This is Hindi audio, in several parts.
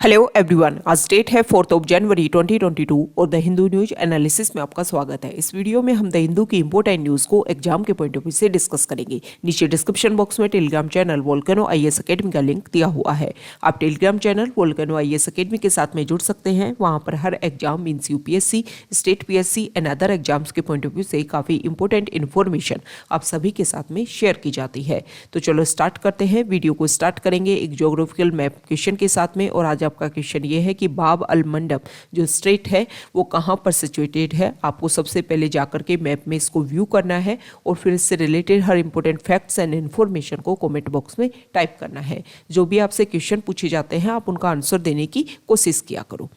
हेलो एवरीवन, आज डेट है 4 जनवरी 2022 और द हिंदू न्यूज एनालिसिस में आपका स्वागत है। इस वीडियो में हम द हिंदू की इंपोर्टेंट न्यूज को एग्जाम के पॉइंट ऑफ व्यू से डिस्कस करेंगे। नीचे डिस्क्रिप्शन बॉक्स में Telegram channel Volcano IAS academy का लिंक दिया हुआ है। आप Telegram channel Volcano IAS academy के साथ में जुड़ सकते हैं। वहां पर हर exam means UPSC, state PSC and other exams के पॉइंट ऑफ व्यू से काफी इंपॉर्टेंट इन्फॉर्मेशन आप सभी के साथ में शेयर की जाती है। तो चलो स्टार्ट करते हैं। वीडियो को स्टार्ट करेंगे एक ज्योग्राफिकल मैप क्वेश्चन के साथ में। और आज आपका क्वेश्चन ये है कि बाब अल मंडब जो स्टेट है वो कहां पर सिचुएटेड है। आपको सबसे पहले जाकर के मैप में इसको व्यू करना है और फिर इससे related her important facts and information को कमेंट बॉक्स में टाइप करना है। जो भी आपसे क्वेश्चन पूछे जाते हैं आप उनका आंसर देने की कोशिश किया करो।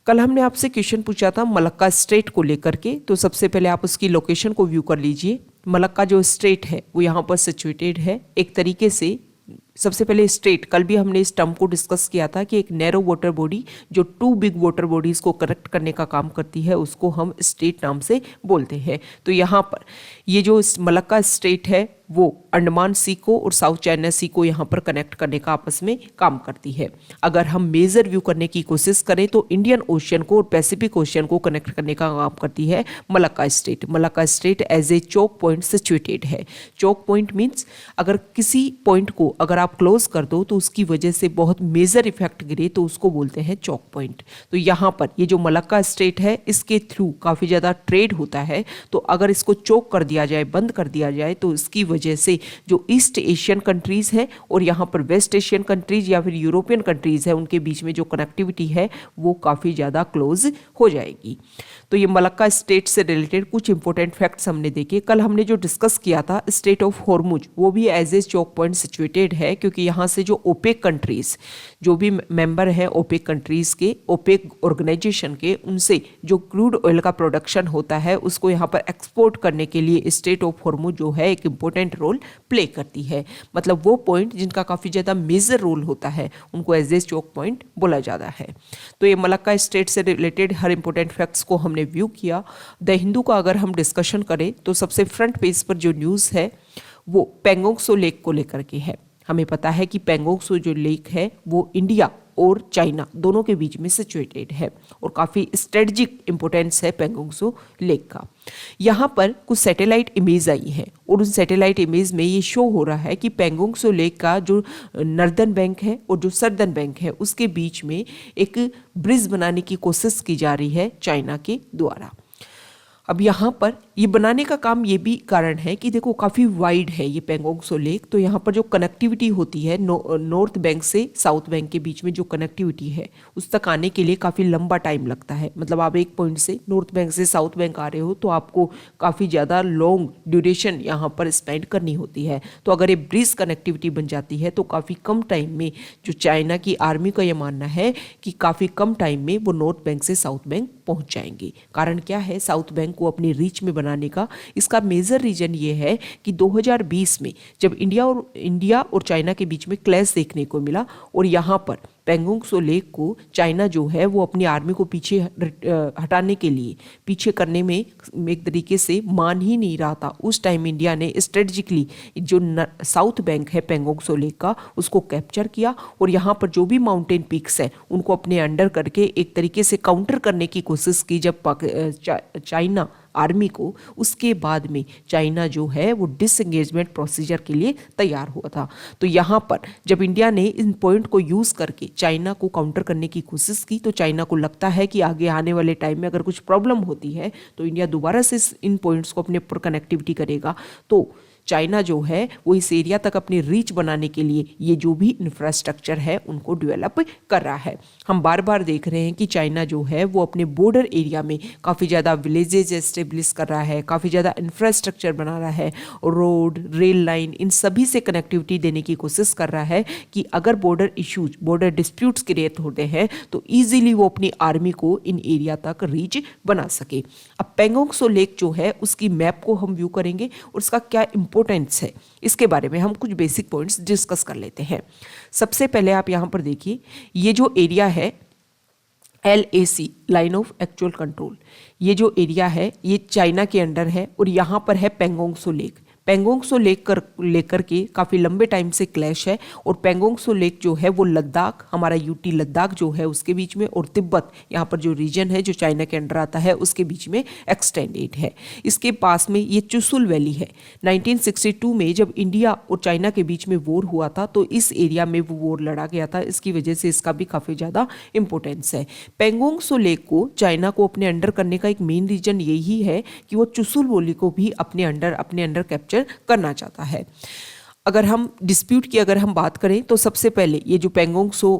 कल हमने आपसे क्वेश्चन पूछा था मलक्का स्टेट को लेकर के, तो सबसे पहले आप उसकी लोकेशन को व्यू कर लीजिए। मलक्का जो स्टेट है वो यहाँ पर सिचुएटेड है। एक तरीके से सबसे पहले स्टेट, कल भी हमने इस टर्म को डिस्कस किया था कि एक नैरो वाटर बॉडी जो टू बिग वाटर बॉडीज को कनेक्ट करने का काम करती है उसको हम स्टेट नाम से बोलते हैं। तो यहाँ पर ये जो मलक्का स्टेट है वो अंडमान सी को और साउथ चाइना सी को यहाँ पर कनेक्ट करने का आपस में काम करती है। अगर हम मेजर व्यू करने की कोशिश करें तो इंडियन ओशियन को और पैसिफिक ओशियन को कनेक्ट करने का काम करती है Malacca strait. Malacca strait as a choke point situated है। चोक पॉइंट मीन्स अगर किसी पॉइंट को अगर आप क्लोज कर दो तो उसकी वजह से बहुत मेजर इफेक्ट गिरे तो उसको बोलते हैं चोक पॉइंट। तो यहाँ पर ये जो मलक्का स्टेट है इसके थ्रू काफ़ी ज़्यादा ट्रेड होता है। तो अगर इसको चोक कर दिया जाए, बंद कर दिया जाए, तो इसकी वजह से जो ईस्ट एशियन कंट्रीज हैं और यहाँ पर वेस्ट एशियन कंट्रीज या फिर यूरोपियन कंट्रीज है उनके बीच में जो कनेक्टिविटी है वो काफ़ी ज़्यादा क्लोज हो जाएगी। तो ये मलक्का स्टेट से रिलेटेड कुछ इंपॉर्टेंट फैक्ट्स हमने देखे। कल हमने जो डिस्कस किया था स्टेट ऑफ हॉर्मुज वो भी as a choke point situated है, क्योंकि यहाँ से जो ओपेक कंट्रीज जो भी मेंबर हैं ओपेक कंट्रीज के, ओपेक ऑर्गेनाइजेशन के, उनसे जो क्रूड ऑयल का प्रोडक्शन होता है उसको यहाँ पर एक्सपोर्ट करने के लिए स्टेट ऑफ हॉर्मुज जो है एक इंपॉर्टेंट रोल प्ले करती है। मतलब वो पॉइंट जिनका काफ़ी ज़्यादा मेजर रोल होता है उनको एज ए चोक पॉइंट बोला जाता है। तो ये मलक्का स्टेट से रिलेटेड हर इंपॉर्टेंट फैक्ट्स को हमने व्यू किया। द हिंदू का अगर हम डिस्कशन करें तो सबसे फ्रंट पेज पर जो न्यूज़ है वो पेंगोंग सो लेक को लेकर के है। हमें पता है कि पेंगोंग सो जो लेक है वो इंडिया और चाइना दोनों के बीच में सिचुएटेड है और काफ़ी स्ट्रेटजिक इंपोर्टेंस है पेंगोंग सो लेक का। यहाँ पर कुछ सैटेलाइट इमेज आई है और उन सैटेलाइट इमेज में ये शो हो रहा है कि पेंगोंग सो लेक का जो नॉर्दर्न बैंक है और जो सदर्न बैंक है उसके बीच में एक ब्रिज बनाने की कोशिश की जा रही है चाइना के द्वारा। अब यहाँ पर ये बनाने का काम ये भी कारण है कि देखो काफ़ी वाइड है ये पेंगोंग सो लेक। तो यहाँ पर जो कनेक्टिविटी होती है नॉर्थ बैंक से साउथ बैंक के बीच में जो कनेक्टिविटी है उस तक आने के लिए काफ़ी लंबा टाइम लगता है। मतलब आप एक पॉइंट से नॉर्थ बैंक से साउथ बैंक आ रहे हो तो आपको काफ़ी ज़्यादा लॉन्ग ड्यूरेशन यहाँ पर स्पेंड करनी होती है। तो अगर ये ब्रिज कनेक्टिविटी बन जाती है तो काफ़ी कम टाइम में जो चाइना की आर्मी का ये मानना है कि काफ़ी कम टाइम में वो नॉर्थ बैंक से साउथ बैंक पहुँच जाएंगे। कारण क्या है साउथ बैंक को अपनी रीच में बनाने का? इसका मेजर रीजन ये है कि 2020 में जब इंडिया और चाइना के बीच में क्लैश देखने को मिला और यहाँ पर पेंगोंग सो लेक को चाइना जो है वो अपनी आर्मी को पीछे हटाने के लिए पीछे करने में एक तरीके से मान ही नहीं रहा था। उस टाइम इंडिया ने स्ट्रेटजिकली जो साउथ बैंक है पेंगोंग सो लेक का उसको कैप्चर किया और यहाँ पर जो भी माउंटेन पीक्स हैं उनको अपने अंडर करके एक तरीके से काउंटर करने की कोशिश की जब चाइना आर्मी को। उसके बाद में चाइना जो है वो डिसएंगेजमेंट प्रोसीजर के लिए तैयार हुआ था। तो यहाँ पर जब इंडिया ने इन पॉइंट को यूज़ करके चाइना को काउंटर करने की कोशिश की तो चाइना को लगता है कि आगे आने वाले टाइम में अगर कुछ प्रॉब्लम होती है तो इंडिया दोबारा से इन पॉइंट्स को अपने ऊपर कनेक्टिविटी करेगा। तो चाइना जो है वो इस एरिया तक अपनी रीच बनाने के लिए ये जो भी इंफ्रास्ट्रक्चर है उनको डेवलप कर रहा है। हम बार बार देख रहे हैं कि चाइना जो है वो अपने बॉर्डर एरिया में काफ़ी ज़्यादा विलेजेस एस्टेब्लिश कर रहा है, काफ़ी ज़्यादा इंफ्रास्ट्रक्चर बना रहा है, रोड, रेल लाइन, इन सभी से कनेक्टिविटी देने की कोशिश कर रहा है कि अगर border issues, border disputes create होते हैं तो ईजिली वो अपनी आर्मी को इन एरिया तक रीच बना सके। अब पेंगोंग सो लेक जो है उसकी मैप को हम व्यू करेंगे और उसका क्या इंपॉर्टेंस है इसके बारे में हम कुछ बेसिक पॉइंट्स डिस्कस कर लेते हैं। सबसे पहले आप यहाँ पर देखिए ये जो एरिया है LAC line of actual control, ये जो एरिया है ये चाइना के अंडर है और यहाँ पर है पेंगोंग सो लेक। पेंगोंग सो लेक लेकर के काफ़ी लंबे टाइम से क्लैश है और पेंगोंग सो लेक जो है वो लद्दाख, हमारा यूटी लद्दाख जो है उसके बीच में, और तिब्बत यहाँ पर जो रीजन है जो चाइना के अंडर आता है उसके बीच में एक्सटेंडेड है। इसके पास में ये चुसुल वैली है। 1962 में जब इंडिया और चाइना के बीच में वॉर हुआ था तो इस एरिया में वो वॉर लड़ा गया था, इसकी वजह से इसका भी काफ़ी ज़्यादा इंपॉर्टेंस है। पेंगोंग सो लेक को चाइना को अपने अंडर करने का एक मेन रीजन यही है कि वो चुसुल वैली को भी अपने अंडर कैप्चर करना चाहता है। अगर हम डिस्प्यूट की अगर हम बात करें तो सबसे पहले ये जो पेंगोंग सो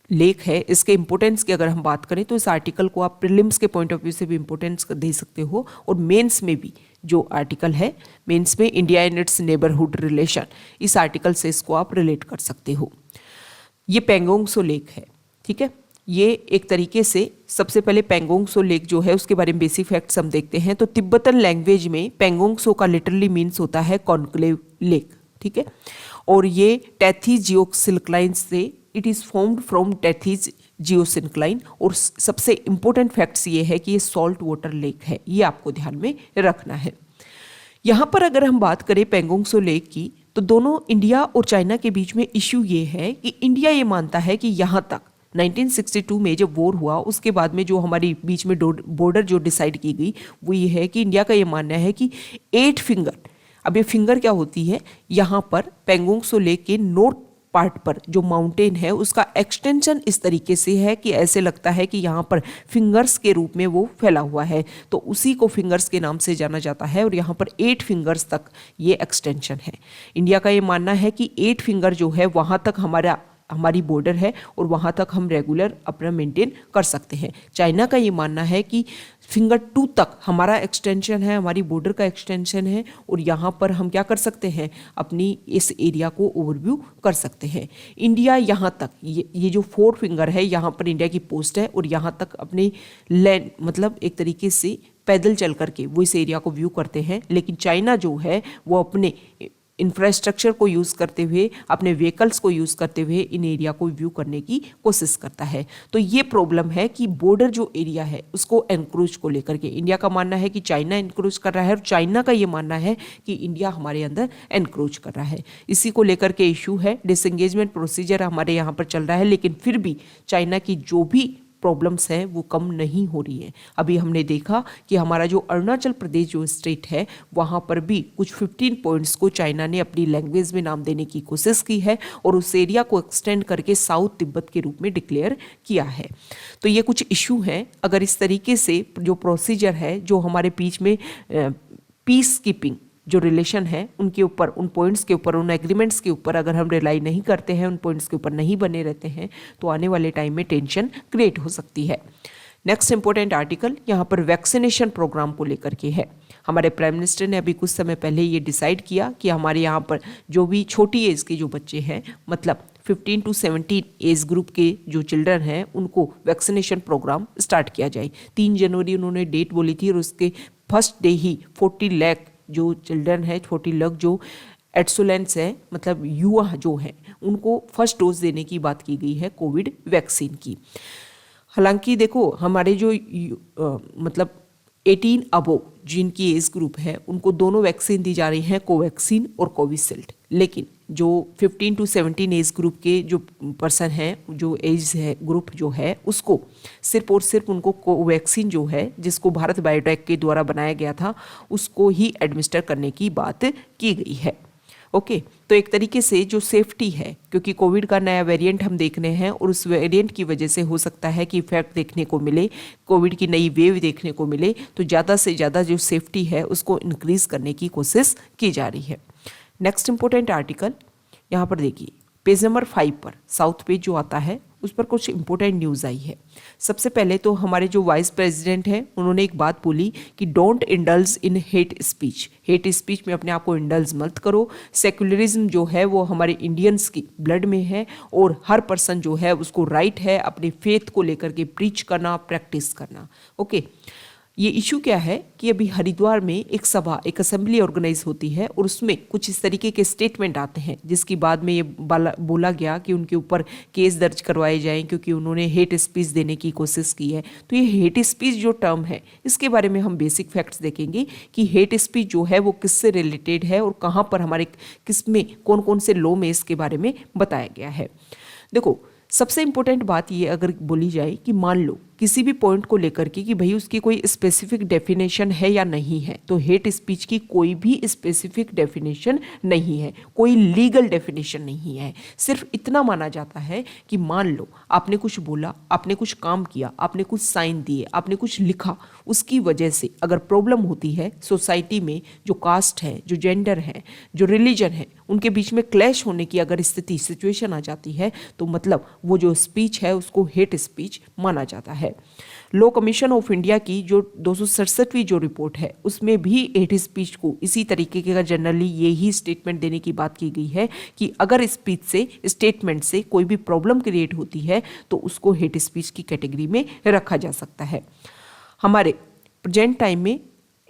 लेक है इसके इंपॉर्टेंस की अगर हम बात करें तो इस आर्टिकल को आप प्रीलिम्स के पॉइंट ऑफ व्यू से भी इंपॉर्टेंस दे सकते हो और मेंस में भी जो आर्टिकल है मेंस में India and it's neighbourhood relation, इस आर्टिकल से इसको आप रिलेट कर सकते हो। ये पेंगोंग सो लेक है, ठीक है। ये एक तरीके से सबसे पहले पेंगोंग सो लेक जो है उसके बारे में बेसिक फैक्ट्स हम देखते हैं। तो तिब्बतन लैंग्वेज में पेंगोंग सो का लिटरली मीन्स होता है कॉन्क्लेव लेक, ठीक है। और ये टैथीज जियोसिंक्लाइन से it is formed from Tethys geosyncline. और सबसे इंपॉर्टेंट फैक्ट्स ये है कि ये सॉल्ट वाटर लेक है, ये आपको ध्यान में रखना है। यहाँ पर अगर हम बात करें पेंगोंग सो लेक की तो दोनों इंडिया और चाइना के बीच में इश्यू ये है कि इंडिया ये मानता है कि यहाँ तक 1962 में जब वॉर हुआ उसके बाद में जो हमारी बीच में बॉर्डर जो डिसाइड की गई वो ये है कि इंडिया का ये मानना है कि 8 फिंगर, अब ये फिंगर क्या होती है, यहाँ पर पेंगोंग सो लेक के नॉर्थ पार्ट पर जो माउंटेन है उसका एक्सटेंशन इस तरीके से है कि ऐसे लगता है कि यहाँ पर फिंगर्स के रूप में वो फैला हुआ है, तो उसी को फिंगर्स के नाम से जाना जाता है। और यहाँ पर 8 फिंगर्स तक ये एक्सटेंशन है। इंडिया का ये मानना है कि 8 फिंगर जो है वहाँ तक हमारी बॉर्डर है और वहाँ तक हम रेगुलर अपना मेंटेन कर सकते हैं। चाइना का ये मानना है कि फिंगर 2 तक हमारा एक्सटेंशन है, हमारी बॉर्डर का एक्सटेंशन है और यहाँ पर हम क्या कर सकते हैं, अपनी इस एरिया को ओवरव्यू कर सकते हैं। इंडिया यहाँ तक ये जो 4 फिंगर है यहाँ पर इंडिया की पोस्ट है और यहाँ तक अपने लैंड मतलब एक तरीके से पैदल चल करके वो इस एरिया को व्यू करते हैं। लेकिन चाइना जो है वो अपने इंफ्रास्ट्रक्चर को यूज़ करते हुए, अपने व्हीकल्स को यूज़ करते हुए इन एरिया को व्यू करने की कोशिश करता है। तो ये प्रॉब्लम है कि बॉर्डर जो एरिया है उसको एनक्रोच को लेकर के इंडिया का मानना है कि चाइना एनक्रोच कर रहा है और चाइना का ये मानना है कि इंडिया हमारे अंदर एनक्रोच कर रहा है। इसी को लेकर के इशू है। डिसएंगेजमेंट प्रोसीजर हमारे यहाँ पर चल रहा है, लेकिन फिर भी चाइना की जो भी प्रॉब्लम्स हैं वो कम नहीं हो रही है। अभी हमने देखा कि हमारा जो अरुणाचल प्रदेश जो स्टेट है वहाँ पर भी कुछ 15 पॉइंट्स को चाइना ने अपनी लैंग्वेज में नाम देने की कोशिश की है और उस एरिया को एक्सटेंड करके साउथ तिब्बत के रूप में डिक्लेयर किया है। तो ये कुछ इशू हैं। अगर इस तरीके से जो प्रोसीजर है, जो हमारे बीच में पीस कीपिंग जो रिलेशन है उनके ऊपर, उन पॉइंट्स के ऊपर, उन एग्रीमेंट्स के ऊपर अगर हम रिलाई नहीं करते हैं, उन पॉइंट्स के ऊपर नहीं बने रहते हैं तो आने वाले टाइम में टेंशन क्रिएट हो सकती है। नेक्स्ट इंपॉर्टेंट आर्टिकल यहाँ पर वैक्सीनेशन प्रोग्राम को लेकर के है। हमारे प्राइम मिनिस्टर ने अभी कुछ समय पहले ये डिसाइड किया कि हमारे यहाँ पर जो भी छोटी एज के जो बच्चे हैं, मतलब 15 to 17 एज ग्रुप के जो चिल्ड्रन हैं उनको वैक्सीनेशन प्रोग्राम स्टार्ट किया जाए। 3 जनवरी उन्होंने डेट बोली थी और उसके फर्स्ट डे ही 40 लाख जो चिल्ड्रन है, 40 लाख जो एडोलेसेंट्स है, मतलब युवा जो हैं, उनको फर्स्ट डोज देने की बात की गई है कोविड वैक्सीन की। हालांकि देखो हमारे जो मतलब 18 अबोव जिनकी एज ग्रुप है उनको दोनों वैक्सीन दी जा रही हैं, कोवैक्सीन और कोविशील्ड। लेकिन जो 15 to 17 एज ग्रुप के जो पर्सन हैं, जो एज है ग्रुप जो है, उसको सिर्फ और सिर्फ उनको कोवैक्सीन जो है जिसको भारत बायोटेक के द्वारा बनाया गया था उसको ही एडमिनिस्टर करने की बात की गई है। ओके, तो एक तरीके से जो सेफ्टी है, क्योंकि कोविड का नया वेरिएंट हम देख रहे हैं और उस वेरिएंट की वजह से हो सकता है कि इफेक्ट देखने को मिले, कोविड की नई वेव देखने को मिले, तो ज़्यादा से ज़्यादा जो सेफ्टी है उसको इंक्रीज करने की कोशिश की जा रही है। नेक्स्ट इंपॉर्टेंट आर्टिकल यहाँ पर देखिए, पेज नंबर 5 पर साउथ पेज जो आता है उस पर कुछ इंपॉर्टेंट न्यूज़ आई है। सबसे पहले तो हमारे जो वाइस प्रेसिडेंट हैं उन्होंने एक बात बोली कि don't indulge in hate speech. Hate speech में अपने आप को इंडल्ज मत करो। सेक्युलरिज्म जो है वो हमारे इंडियंस की ब्लड में है और हर पर्सन जो है उसको राइट है अपने फेथ को लेकर के प्रीच करना, प्रैक्टिस करना। ओके, ये इशू क्या है कि अभी हरिद्वार में एक सभा, एक असेंबली ऑर्गेनाइज होती है और उसमें कुछ इस तरीके के स्टेटमेंट आते हैं जिसकी बाद में ये बोला गया कि उनके ऊपर केस दर्ज करवाए जाएं क्योंकि उन्होंने हेट स्पीच देने की कोशिश की है। तो ये हेट स्पीच जो टर्म है इसके बारे में हम बेसिक फैक्ट्स देखेंगे कि हेट स्पीच जो है वो किससे रिलेटेड है और कहाँ पर हमारे किस में कौन कौन से लॉ में इसके बारे में बताया गया है। देखो, सबसे इंपॉर्टेंट बात ये अगर बोली जाए कि मान लो किसी भी पॉइंट को लेकर के कि भाई उसकी कोई स्पेसिफिक डेफिनेशन है या नहीं है, तो हेट स्पीच की कोई भी स्पेसिफिक डेफिनेशन नहीं है, कोई लीगल डेफिनेशन नहीं है। सिर्फ इतना माना जाता है कि मान लो आपने कुछ बोला, आपने कुछ काम किया, आपने कुछ साइन दिए, आपने कुछ लिखा, उसकी वजह से अगर प्रॉब्लम होती है सोसाइटी में, जो कास्ट है, जो जेंडर है, जो रिलीजन है, उनके बीच में क्लैश होने की अगर स्थिति सिचुएशन आ जाती है तो मतलब वो जो स्पीच है उसको हेट स्पीच माना जाता है। लॉ कमीशन ऑफ इंडिया की जो 267वीं जो रिपोर्ट है उसमें भी हेट स्पीच को इसी तरीके का जनरली यही स्टेटमेंट देने की बात की गई है कि अगर स्पीच से, स्टेटमेंट से कोई भी प्रॉब्लम क्रिएट होती है तो उसको हेट स्पीच की कैटेगरी में रखा जा सकता है। हमारे प्रेजेंट टाइम में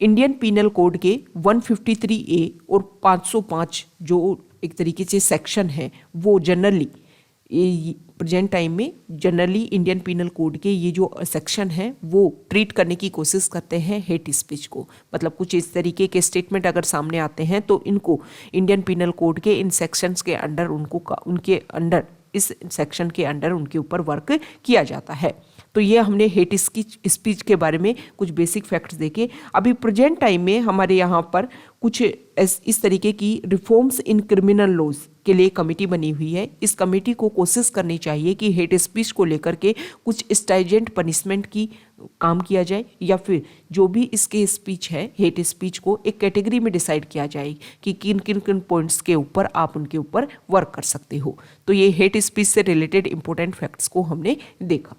इंडियन पीनल कोड के 153A और 505 जो एक तरीके से सेक्शन है वो जनरली प्रेजेंट टाइम में जनरली इंडियन पीनल कोड के ये जो सेक्शन है वो ट्रीट करने की कोशिश करते हैं हेट स्पीच को। मतलब कुछ इस तरीके के स्टेटमेंट अगर सामने आते हैं तो इनको इंडियन पीनल कोड के इन सेक्शंस के अंडर उनके अंडर इस सेक्शन के अंडर उनके ऊपर वर्क किया जाता है। तो ये हमने हेट स्पीच के बारे में कुछ बेसिक फैक्ट्स देखे। अभी प्रेजेंट टाइम में हमारे यहाँ पर कुछ इस तरीके की रिफॉर्म्स इन क्रिमिनल लॉज के लिए कमेटी बनी हुई है। इस कमेटी को कोशिश करनी चाहिए कि हेट स्पीच को लेकर के कुछ स्टाइजेंट पनिशमेंट की काम किया जाए या फिर जो भी इसके स्पीच है हेट स्पीच को एक कैटेगरी में डिसाइड किया जाए कि किन किन किन पॉइंट्स के ऊपर आप उनके ऊपर वर्क कर सकते हो। तो ये हेट स्पीच से रिलेटेड इंपॉर्टेंट फैक्ट्स को हमने देखा।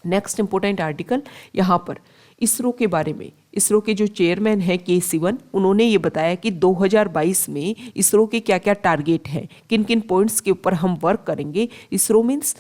नेक्स्ट इंपॉर्टेंट आर्टिकल यहाँ पर इसरो के बारे में, इसरो के जो चेयरमैन हैं के सिवन, उन्होंने ये बताया कि 2022 में इसरो के क्या क्या टारगेट हैं, किन किन पॉइंट्स के ऊपर हम वर्क करेंगे। ISRO means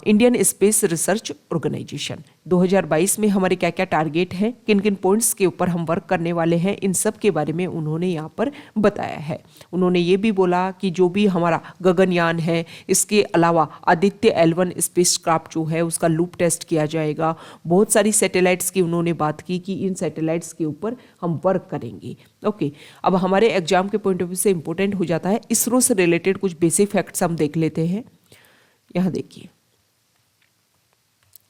Indian space research organisation. 2022 में हमारे क्या क्या टारगेट हैं, किन किन पॉइंट्स के ऊपर हम वर्क करने वाले हैं, इन सब के बारे में उन्होंने यहाँ पर बताया है। उन्होंने ये भी बोला कि जो भी हमारा गगनयान है, इसके अलावा आदित्य L1 स्पेसक्राफ्ट जो है उसका लूप टेस्ट किया जाएगा। बहुत सारी सैटेलाइट्स की उन्होंने बात की कि इन सैटेलाइट्स के ऊपर हम वर्क करेंगे। ओके, अब हमारे एग्जाम के पॉइंट ऑफ व्यू से इंपॉर्टेंट हो जाता है इसरो से रिलेटेड कुछ बेसिक फैक्ट्स हम देख लेते हैं। यहाँ देखिए,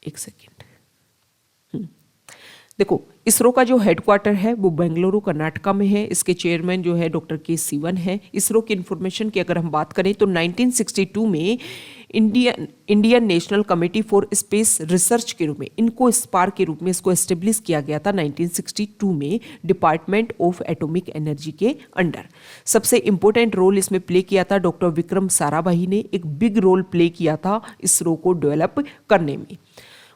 एक सेकेंड। देखो, इसरो का जो हेडक्वार्टर है वो बेंगलुरु कर्नाटका में है। इसके चेयरमैन जो है डॉक्टर के सिवन है। इसरो की इन्फॉर्मेशन की अगर हम बात करें तो 1962 में Indian national committee for space research के रूप में, इनको स्पार के रूप में इसको एस्टेब्लिश किया गया था 1962 में डिपार्टमेंट ऑफ एटॉमिक एनर्जी के अंडर। सबसे इंपॉर्टेंट रोल इसमें प्ले किया था डॉक्टर विक्रम साराभाई ने, एक बिग रोल प्ले किया था इसरो को डेवलप करने में।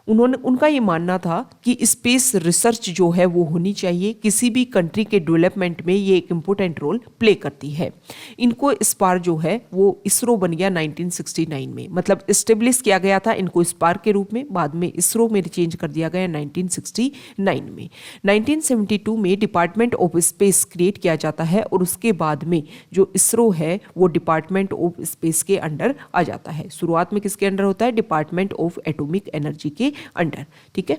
उनका ये मानना था कि स्पेस रिसर्च जो है वो होनी चाहिए, किसी भी कंट्री के डेवलपमेंट में ये एक इम्पोर्टेंट रोल प्ले करती है। इनको स्पार जो है वो इसरो बन गया 1969 में, मतलब इस्टेब्लिश किया गया था इनको स्पार के रूप में, बाद में इसरो में चेंज कर दिया गया 1969 में। 1972 में डिपार्टमेंट ऑफ स्पेस क्रिएट किया जाता है और उसके बाद में जो इसरो है वो डिपार्टमेंट ऑफ स्पेस के अंडर आ जाता है। शुरुआत में किसके अंडर होता है? डिपार्टमेंट ऑफ एटॉमिक एनर्जी के अंडर। ठीक है,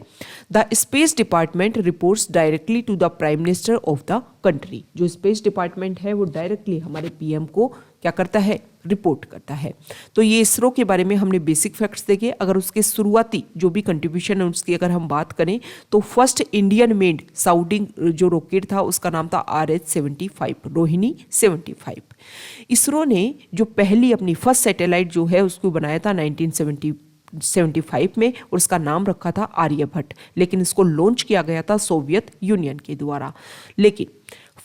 the space department reports directly to the prime minister of the country. जो स्पेस डिपार्टमेंट है वो डायरेक्टली हमारे पीएम को क्या करता है? रिपोर्ट करता है। तो ये इसरो के बारे में हमने बेसिक फैक्ट्स देखे। अगर उसके शुरुआती जो भी कंट्रीब्यूशन है उसकी अगर हम बात करें तो फर्स्ट इंडियन मेड साउंडिंग जो रॉकेट था उसका नाम था RH-75, रोहिणी 75। इसरो ने जो पहली अपनी फर्स्ट सैटेलाइट जो है उसको बनाया था 1975 में और उसका नाम रखा था आर्यभट्ट, लेकिन इसको लॉन्च किया गया था सोवियत यूनियन के द्वारा। लेकिन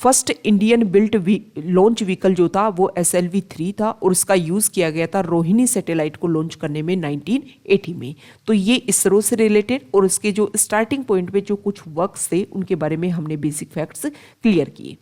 first Indian built launch vehicle जो था वो SLV-3 था और उसका यूज़ किया गया था रोहिणी सैटेलाइट को लॉन्च करने में 1980 में। तो ये इसरो से रिलेटेड और उसके जो स्टार्टिंग पॉइंट पे जो कुछ वर्क्स थे उनके बारे में हमने बेसिक फैक्ट्स क्लियर किए।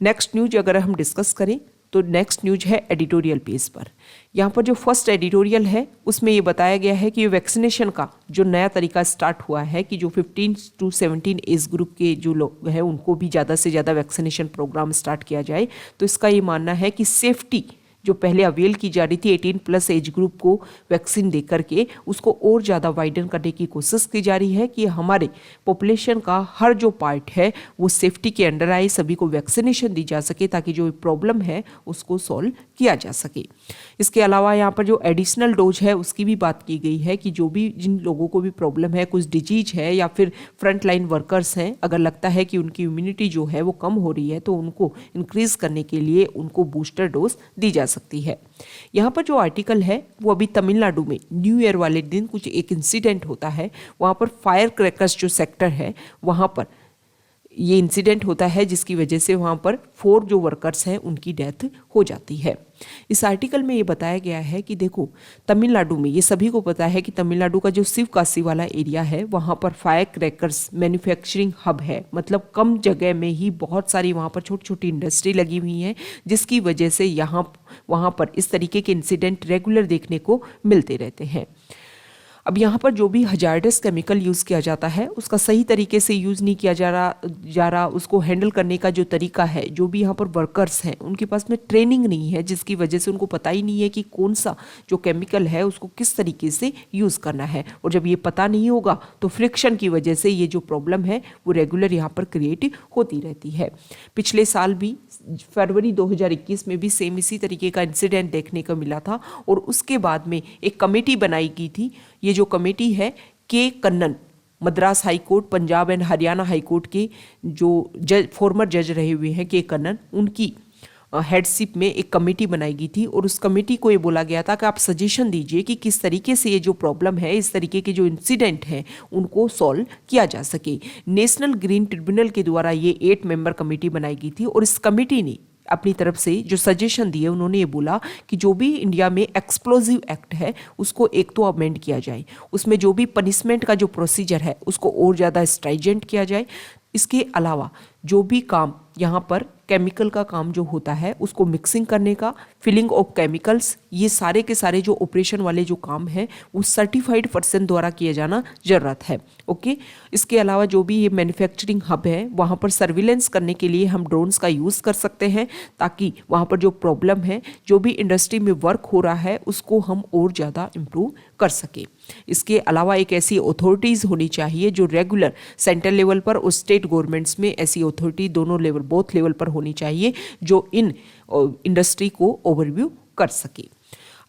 नेक्स्ट न्यूज अगर हम डिस्कस करें तो नेक्स्ट न्यूज है एडिटोरियल पेज पर। यहाँ पर जो फर्स्ट एडिटोरियल है उसमें ये बताया गया है कि ये वैक्सीनेशन का जो नया तरीका स्टार्ट हुआ है कि जो 15 to 17 एज ग्रुप के जो लोग हैं उनको भी ज़्यादा से ज़्यादा वैक्सीनेशन प्रोग्राम स्टार्ट किया जाए। तो इसका ये मानना है कि सेफ्टी जो पहले अवेल की जा रही थी 18+ एज ग्रुप को वैक्सीन दे करके उसको और ज़्यादा वाइडन करने की कोशिश की जा रही है कि हमारे पॉपुलेशन का हर जो पार्ट है वो सेफ्टी के अंडर आए, सभी को वैक्सीनेशन दी जा सके ताकि जो प्रॉब्लम है उसको सॉल्व किया जा सके। इसके अलावा यहाँ पर जो एडिशनल डोज है उसकी भी बात की गई है कि जो भी जिन लोगों को भी प्रॉब्लम है, कुछ डिजीज है या फिर फ्रंट लाइन वर्कर्स हैं, अगर लगता है कि उनकी इम्यूनिटी जो है वो कम हो रही है तो उनको इंक्रीज करने के लिए उनको बूस्टर डोज दी जा सकती है। यहाँ पर जो आर्टिकल है वो अभी तमिलनाडु में न्यू ईयर वाले दिन कुछ एक इंसिडेंट होता है, वहाँ पर फायर क्रैकर्स जो सेक्टर है वहाँ पर ये इंसिडेंट होता है जिसकी वजह से वहाँ पर 4 जो वर्कर्स हैं उनकी डेथ हो जाती है। इस आर्टिकल में ये बताया गया है कि देखो तमिलनाडु में, ये सभी को पता है कि तमिलनाडु का जो शिवकाशी वाला एरिया है वहाँ पर फायर क्रैकर्स मैन्युफैक्चरिंग हब है, मतलब कम जगह में ही बहुत सारी वहाँ पर छोटी छोटी इंडस्ट्री लगी हुई हैं जिसकी वजह से वहाँ पर इस तरीके के इंसिडेंट रेगुलर देखने को मिलते रहते हैं। अब यहाँ पर जो भी हजार्डस केमिकल यूज़ किया जाता है उसका सही तरीके से यूज़ नहीं किया जा रहा, उसको हैंडल करने का जो तरीका है, जो भी यहाँ पर वर्कर्स हैं उनके पास में ट्रेनिंग नहीं है जिसकी वजह से उनको पता ही नहीं है कि कौन सा जो केमिकल है उसको किस तरीके से यूज़ करना है। और जब ये पता नहीं होगा तो फ्रिक्शन की वजह से ये जो प्रॉब्लम है वो रेगुलर यहाँ पर क्रिएट होती रहती है। पिछले साल भी फरवरी 2021 में भी सेम इसी तरीके का इंसिडेंट देखने को मिला था और उसके बाद में एक कमेटी बनाई गई थी। ये जो कमेटी है के Kannan, Madras high court, Punjab and Haryana high court के जो फॉर्मर जज रहे हुए हैं के कन्नन, उनकी हेडशिप में एक कमेटी बनाई गई थी और उस कमेटी को ये बोला गया था कि आप सजेशन दीजिए कि किस तरीके से ये जो प्रॉब्लम है, इस तरीके के जो इंसिडेंट हैं उनको सॉल्व किया जा सके। नेशनल ग्रीन ट्रिब्यूनल के द्वारा ये 8 मेंबर कमेटी बनाई गई थी और इस कमेटी ने अपनी तरफ से जो सजेशन दिए उन्होंने ये बोला कि जो भी इंडिया में एक्सप्लोजिव एक्ट है उसको एक तो अमेंड किया जाए, उसमें जो भी पनिशमेंट का जो प्रोसीजर है उसको और ज़्यादा स्ट्राइजेंट किया जाए। इसके अलावा जो भी काम यहाँ पर केमिकल का काम जो होता है उसको मिक्सिंग करने का, फिलिंग ऑफ केमिकल्स, ये सारे के सारे जो ऑपरेशन वाले जो काम है वो सर्टिफाइड पर्सन द्वारा किया जाना ज़रूरत है। ओके, इसके अलावा जो भी ये मैन्युफैक्चरिंग हब है वहाँ पर सर्विलेंस करने के लिए हम ड्रोन्स का यूज़ कर सकते हैं ताकि वहाँ पर जो प्रॉब्लम है, जो भी इंडस्ट्री में वर्क हो रहा है उसको हम और ज़्यादा इम्प्रूव कर सकें। इसके अलावा एक ऐसी अथॉरिटीज़ होनी चाहिए जो रेगुलर सेंट्रल लेवल पर और स्टेट गवर्नमेंट्स में ऐसी अथॉरिटी दोनों लेवल, बोथ लेवल पर होनी चाहिए जो इन इंडस्ट्री को ओवरव्यू कर सके।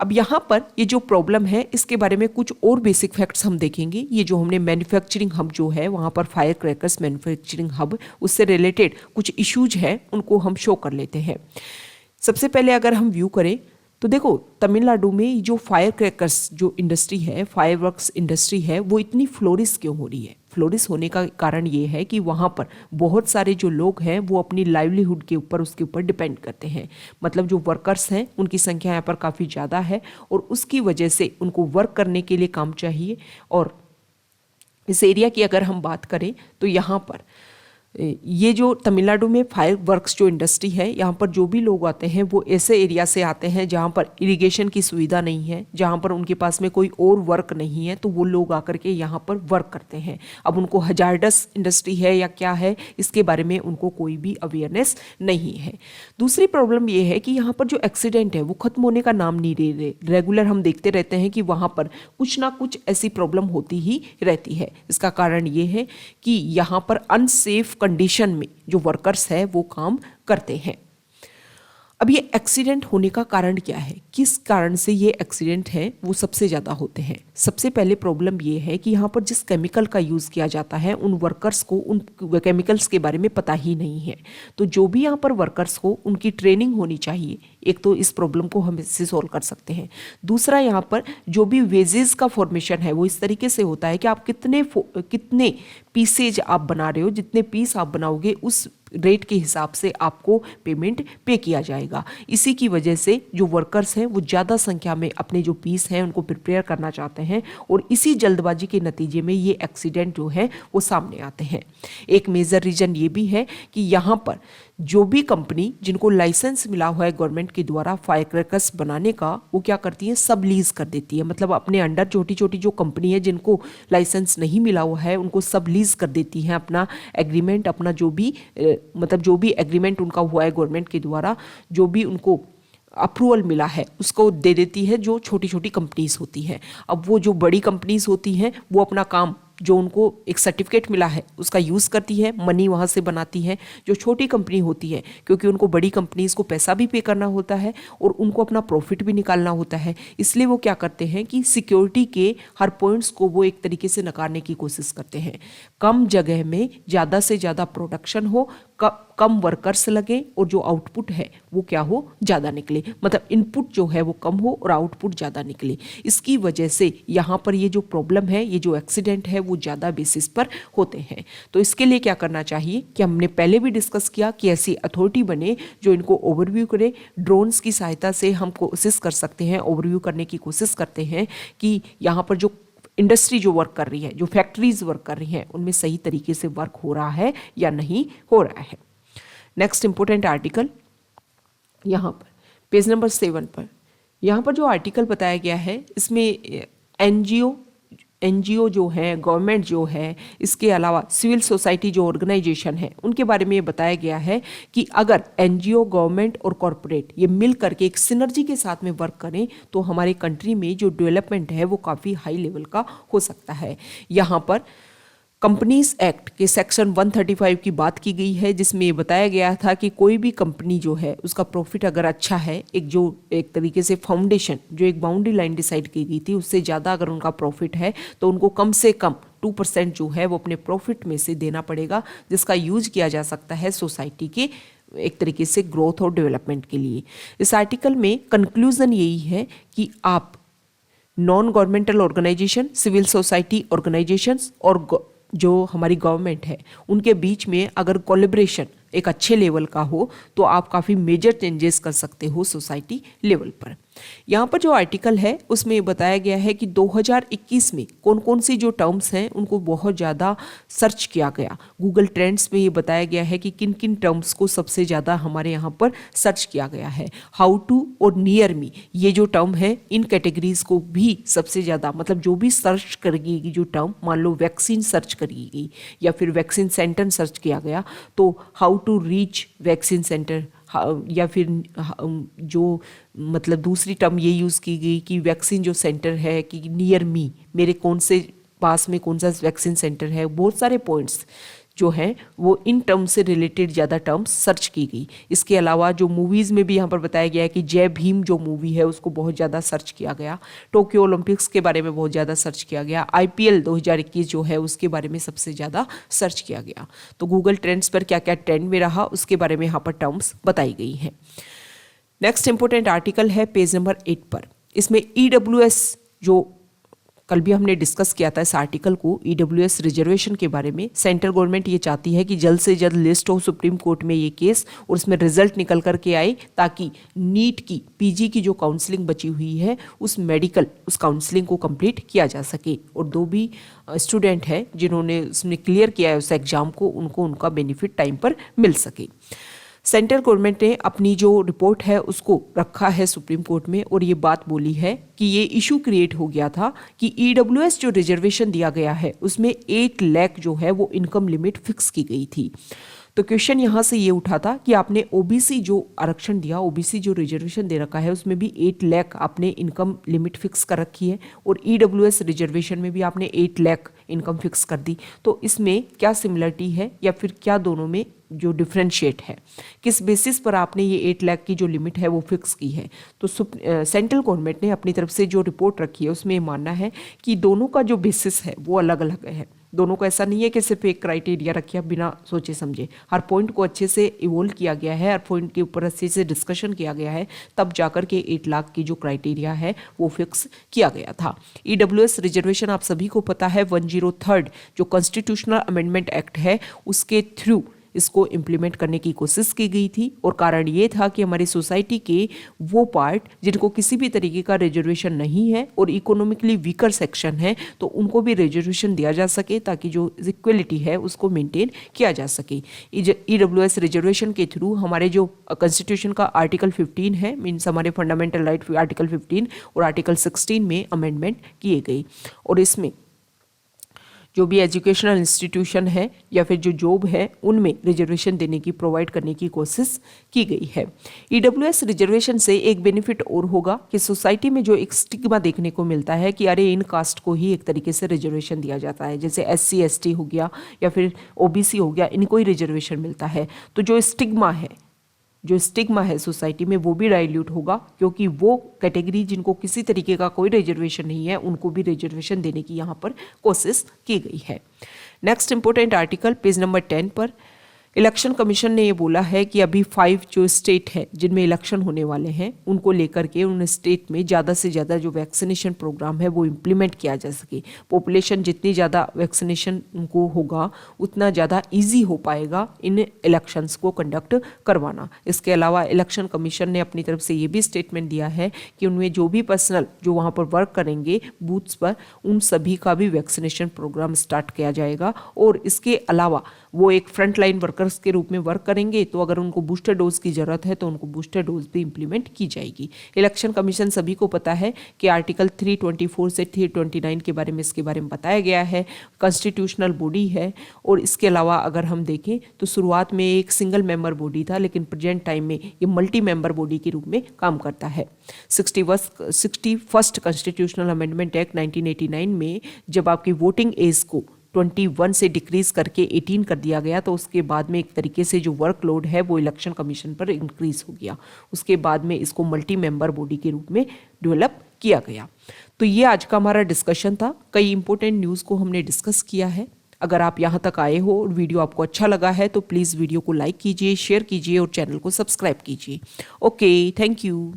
अब यहाँ पर ये जो प्रॉब्लम है इसके बारे में कुछ और बेसिक फैक्ट्स हम देखेंगे। ये जो हमने मैन्युफैक्चरिंग हब जो है वहाँ पर फायर क्रैकर्स मैन्युफैक्चरिंग हब, उससे रिलेटेड कुछ इश्यूज हैं उनको हम शो कर लेते हैं। सबसे पहले अगर हम व्यू करें तो देखो तमिलनाडु में जो फायर क्रैकर्स जो इंडस्ट्री है, फायरवर्क्स इंडस्ट्री है, वो इतनी फ्लोरिश क्यों हो रही है? फ्लोरिश होने का कारण ये है कि वहाँ पर बहुत सारे जो लोग हैं वो अपनी लाइवलीहुड के ऊपर उसके ऊपर डिपेंड करते हैं। मतलब जो वर्कर्स हैं उनकी संख्या यहाँ पर काफ़ी ज़्यादा है और उसकी वजह से उनको वर्क करने के लिए काम चाहिए। और इस एरिया की अगर हम बात करें तो यहाँ पर ये जो तमिलनाडु में फायर वर्क्स जो इंडस्ट्री है, यहाँ पर जो भी लोग आते हैं वो ऐसे एरिया से आते हैं जहाँ पर इरिगेशन की सुविधा नहीं है, जहाँ पर उनके पास में कोई और वर्क नहीं है, तो वो लोग आकर के यहाँ पर वर्क करते हैं। अब उनको हजार्डस इंडस्ट्री है या क्या है इसके बारे में उनको कोई भी अवेयरनेस नहीं है। दूसरी प्रॉब्लम ये है कि यहाँ पर जो एक्सीडेंट है वो खत्म होने का नाम नहीं ले रहे। रेगुलर हम देखते रहते हैं कि वहाँ पर कुछ ना कुछ ऐसी प्रॉब्लम होती ही रहती है। इसका कारण ये है कि यहाँ पर अनसेफ कंडीशन में जो वर्कर्स है वो काम करते हैं। अब ये एक्सीडेंट होने का कारण क्या है, किस कारण से ये एक्सीडेंट है वो सबसे ज़्यादा होते हैं? सबसे पहले प्रॉब्लम ये है कि यहाँ पर जिस केमिकल का यूज़ किया जाता है उन वर्कर्स को उन केमिकल्स के बारे में पता ही नहीं है। तो जो भी यहाँ पर वर्कर्स को उनकी ट्रेनिंग होनी चाहिए, एक तो इस प्रॉब्लम को हम इससे सॉल्व कर सकते हैं। दूसरा, यहाँ पर जो भी वेजेस का फॉर्मेशन है वो इस तरीके से होता है कि आप कितने पीसेज आप बना रहे हो, जितने पीस आप बनाओगे उस रेट के हिसाब से आपको पेमेंट पे किया जाएगा। इसी की वजह से जो वर्कर्स हैं वो ज़्यादा संख्या में अपने जो पीस हैं उनको प्रिपेयर करना चाहते हैं और इसी जल्दबाजी के नतीजे में ये एक्सीडेंट जो है वो सामने आते हैं। एक मेजर रीज़न ये भी है कि यहाँ पर जो भी कंपनी जिनको लाइसेंस मिला हुआ है गवर्नमेंट गवर्नमेंट के द्वारा फायर क्रैकर्स बनाने का वो क्या करती है, सब लीज कर देती है। मतलब अपने अंडर छोटी छोटी जो कंपनी है जिनको लाइसेंस नहीं मिला हुआ है उनको सब लीज कर देती हैं अपना एग्रीमेंट, अपना जो भी मतलब जो भी एग्रीमेंट उनका हुआ है गवर्नमेंट के द्वारा, जो भी उनको अप्रूवल मिला है उसको दे देती है जो छोटी छोटी कंपनीज होती हैं। अब वो जो बड़ी कंपनीज होती हैं वो अपना काम जो उनको एक सर्टिफिकेट मिला है उसका यूज़ करती है, मनी वहाँ से बनाती है। जो छोटी कंपनी होती है क्योंकि उनको बड़ी कंपनीज को पैसा भी पे करना होता है और उनको अपना प्रॉफिट भी निकालना होता है, इसलिए वो क्या करते हैं कि सिक्योरिटी के हर पॉइंट्स को वो एक तरीके से नकारने की कोशिश करते हैं। कम जगह में ज़्यादा से ज़्यादा प्रोडक्शन हो, कम वर्कर्स लगे और जो आउटपुट है वो क्या हो, ज़्यादा निकले। मतलब इनपुट जो है वो कम हो और आउटपुट ज़्यादा निकले। इसकी वजह से यहाँ पर ये जो प्रॉब्लम है, ये जो एक्सीडेंट है वो ज़्यादा बेसिस पर होते हैं। तो इसके लिए क्या करना चाहिए कि हमने पहले भी डिस्कस किया कि ऐसी अथॉरिटी बने जो इनको ओवरव्यू करे। ड्रोन्स की सहायता से हम कोशिश कर सकते हैं, ओवरव्यू करने की कोशिश करते हैं कि यहाँ पर जो इंडस्ट्री जो वर्क कर रही है, जो फैक्ट्रीज वर्क कर रही हैं, उनमें सही तरीके से वर्क हो रहा है या नहीं हो रहा है। नेक्स्ट इंपोर्टेंट आर्टिकल यहाँ पर पेज नंबर 7 पर, यहाँ पर जो आर्टिकल बताया गया है इसमें एनजीओ जो है, गवर्नमेंट जो है, इसके अलावा सिविल सोसाइटी जो ऑर्गेनाइजेशन है उनके बारे में ये बताया गया है कि अगर एनजीओ, गवर्नमेंट और कॉरपोरेट ये मिल करके एक सिनर्जी के साथ में वर्क करें तो हमारे कंट्री में जो डेवलपमेंट है वो काफ़ी हाई लेवल का हो सकता है। यहाँ पर कंपनीज एक्ट के सेक्शन 135 की बात की गई है जिसमें ये बताया गया था कि कोई भी कंपनी जो है उसका प्रॉफिट अगर अच्छा है, एक तरीके से फाउंडेशन जो एक बाउंड्री लाइन डिसाइड की गई थी उससे ज़्यादा अगर उनका प्रॉफिट है तो उनको कम से कम 2% जो है वो अपने प्रॉफिट में से देना पड़ेगा, जिसका यूज किया जा सकता है सोसाइटी के एक तरीके से ग्रोथ और डेवलपमेंट के लिए। इस आर्टिकल में कंक्लूजन यही है कि आप non governmental organisation, civil society organisations और जो हमारी गवर्नमेंट है उनके बीच में अगर कोलैबोरेशन एक अच्छे लेवल का हो तो आप काफ़ी मेजर चेंजेस कर सकते हो सोसाइटी लेवल पर। यहाँ पर जो आर्टिकल है उसमें बताया गया है कि 2021 में कौन कौन सी जो टर्म्स हैं उनको बहुत ज़्यादा सर्च किया गया। गूगल ट्रेंड्स में ये बताया गया है कि किन किन टर्म्स को सबसे ज़्यादा हमारे यहाँ पर सर्च किया गया है। हाउ टू और नियर मी ये जो टर्म है इन कैटेगरीज को भी सबसे ज़्यादा, मतलब जो भी सर्च करेगी जो टर्म, मान लो वैक्सीन सर्च करेगी या फिर वैक्सीन सेंटर सर्च किया गया तो how to reach vaccine centre, या फिर जो मतलब दूसरी टर्म ये यूज़ की गई कि वैक्सीन जो सेंटर है कि नियर मी, मेरे कौन से पास में कौन सा वैक्सीन सेंटर है। बहुत सारे पॉइंट्स जो हैं वो इन टर्म्स से रिलेटेड ज़्यादा टर्म्स सर्च की गई। इसके अलावा जो मूवीज़ में भी यहाँ पर बताया गया है कि जय भीम जो मूवी है उसको बहुत ज़्यादा सर्च किया गया। टोक्यो ओलंपिक्स के बारे में बहुत ज़्यादा सर्च किया गया। IPL 2021 जो है उसके बारे में सबसे ज़्यादा सर्च किया गया। तो गूगल ट्रेंड्स पर क्या क्या ट्रेंड में रहा उसके बारे में यहाँ पर टर्म्स बताई गई हैं। नेक्स्ट इंपोर्टेंट आर्टिकल है पेज नंबर 8 पर। इसमें EWS जो कल भी हमने डिस्कस किया था इस आर्टिकल को, EWS रिजर्वेशन के बारे में। सेंट्रल गवर्नमेंट ये चाहती है कि जल्द से जल्द लिस्ट हो सुप्रीम कोर्ट में ये केस और इसमें रिजल्ट निकल करके आए ताकि नीट की PG की जो काउंसलिंग बची हुई है उस काउंसलिंग को कंप्लीट किया जा सके और जो भी स्टूडेंट है जिन्होंने उसमें क्लियर किया है उस एग्जाम को उनको उनका बेनिफिट टाइम पर मिल सके। सेंट्रल गवर्नमेंट ने अपनी जो रिपोर्ट है उसको रखा है सुप्रीम कोर्ट में और ये बात बोली है कि ये इशू क्रिएट हो गया था कि EWS जो रिजर्वेशन दिया गया है उसमें 8 लाख जो है वो इनकम लिमिट फिक्स की गई थी। तो क्वेश्चन यहाँ से ये उठा था कि आपने OBC जो आरक्षण दिया, OBC जो रिजर्वेशन दे रखा है उसमें भी 8 लाख आपने इनकम लिमिट फिक्स कर रखी है और EWS रिजर्वेशन में भी आपने 8 लाख इनकम फिक्स कर दी। तो इसमें क्या सिमिलरिटी है या फिर क्या दोनों में जो डिफरेंशिएट है, किस बेसिस पर आपने ये 8 लाख की जो लिमिट है वो फिक्स की है। तो सेंट्रल गवर्नमेंट ने अपनी तरफ से जो रिपोर्ट रखी है उसमें मानना है कि दोनों का जो बेसिस है वो अलग अलग है। दोनों को ऐसा नहीं है कि सिर्फ एक क्राइटेरिया रखिए बिना सोचे समझे। हर पॉइंट को अच्छे से इवोल्व किया गया है, हर पॉइंट के ऊपर अच्छे से डिस्कशन किया गया है, तब जाकर के 8 लाख की जो क्राइटेरिया है वो फिक्स किया गया था। EWS रिजर्वेशन आप सभी को पता है 103 जो कॉन्स्टिट्यूशनल अमेंडमेंट एक्ट है उसके थ्रू इसको इम्प्लीमेंट करने की कोशिश की गई थी। और कारण ये था कि हमारी सोसाइटी के वो पार्ट जिनको किसी भी तरीके का रिजर्वेशन नहीं है और इकोनॉमिकली वीकर सेक्शन है, तो उनको भी रिजर्वेशन दिया जा सके ताकि जो इक्वलिटी है उसको मेंटेन किया जा सके। ईडब्ल्यूएस रिजर्वेशन के थ्रू हमारे जो कॉन्स्टिट्यूशन का आर्टिकल 15 है, मीन्स हमारे फंडामेंटल राइट आर्टिकल 15 और आर्टिकल 16 में अमेंडमेंट किए गए। और इसमें जो भी एजुकेशनल इंस्टीट्यूशन है या फिर जो जॉब है उनमें रिजर्वेशन देने की, प्रोवाइड करने की कोशिश की गई है। ईडब्ल्यूएस रिजर्वेशन से एक बेनिफिट और होगा कि सोसाइटी में जो एक स्टिग्मा देखने को मिलता है कि अरे इन कास्ट को ही एक तरीके से रिजर्वेशन दिया जाता है, जैसे SC ST हो गया या फिर OBC हो गया, इनको ही रिजर्वेशन मिलता है, तो जो स्टिग्मा है सोसाइटी में वो भी डाइल्यूट होगा, क्योंकि वो कैटेगरी जिनको किसी तरीके का कोई रिजर्वेशन नहीं है उनको भी रिजर्वेशन देने की यहाँ पर कोशिश की गई है। Next important article page number 10 पर इलेक्शन कमीशन ने ये बोला है कि अभी 5 जो स्टेट है जिनमें इलेक्शन होने वाले हैं उनको लेकर के उन स्टेट में ज़्यादा से ज़्यादा जो वैक्सीनेशन प्रोग्राम है वो इम्प्लीमेंट किया जा सके। पॉपुलेशन जितनी ज़्यादा वैक्सीनेशन उनको होगा उतना ज़्यादा ईजी हो पाएगा इन इलेक्शंस को कंडक्ट करवाना। इसके अलावा इलेक्शन कमीशन ने अपनी तरफ से ये भी स्टेटमेंट दिया है कि उनमें जो भी पर्सनल जो वहाँ पर वर्क करेंगे बूथ्स पर, उन सभी का भी वैक्सीनेशन प्रोग्राम स्टार्ट किया जाएगा। और इसके अलावा वो एक फ्रंट लाइन वर्कर्स के रूप में वर्क करेंगे, तो अगर उनको बूस्टर डोज की जरूरत है तो उनको बूस्टर डोज भी इंप्लीमेंट की जाएगी। इलेक्शन कमीशन सभी को पता है कि आर्टिकल 324 से 329 के बारे में इसके बारे में बताया गया है, कॉन्स्टिट्यूशनल बॉडी है। और इसके अलावा अगर हम देखें तो शुरुआत में एक सिंगल मेंबर बॉडी था, लेकिन प्रेजेंट टाइम में ये मल्टी मेंबर बॉडी के रूप में काम करता है। 61st कॉन्स्टिट्यूशनल अमेंडमेंट एक्ट 1989 में जब आपकी वोटिंग एज को 21 से डिक्रीज करके 18 कर दिया गया, तो उसके बाद में एक तरीके से जो वर्कलोड है वो इलेक्शन कमीशन पर इंक्रीज हो गया। उसके बाद में इसको मल्टी मेंबर बॉडी के रूप में डेवलप किया गया। तो ये आज का हमारा डिस्कशन था। कई इंपॉर्टेंट न्यूज़ को हमने डिस्कस किया है। अगर आप यहाँ तक आए हो और वीडियो आपको अच्छा लगा है तो प्लीज़ वीडियो को लाइक कीजिए, शेयर कीजिए और चैनल को सब्सक्राइब कीजिए। Okay, thank you.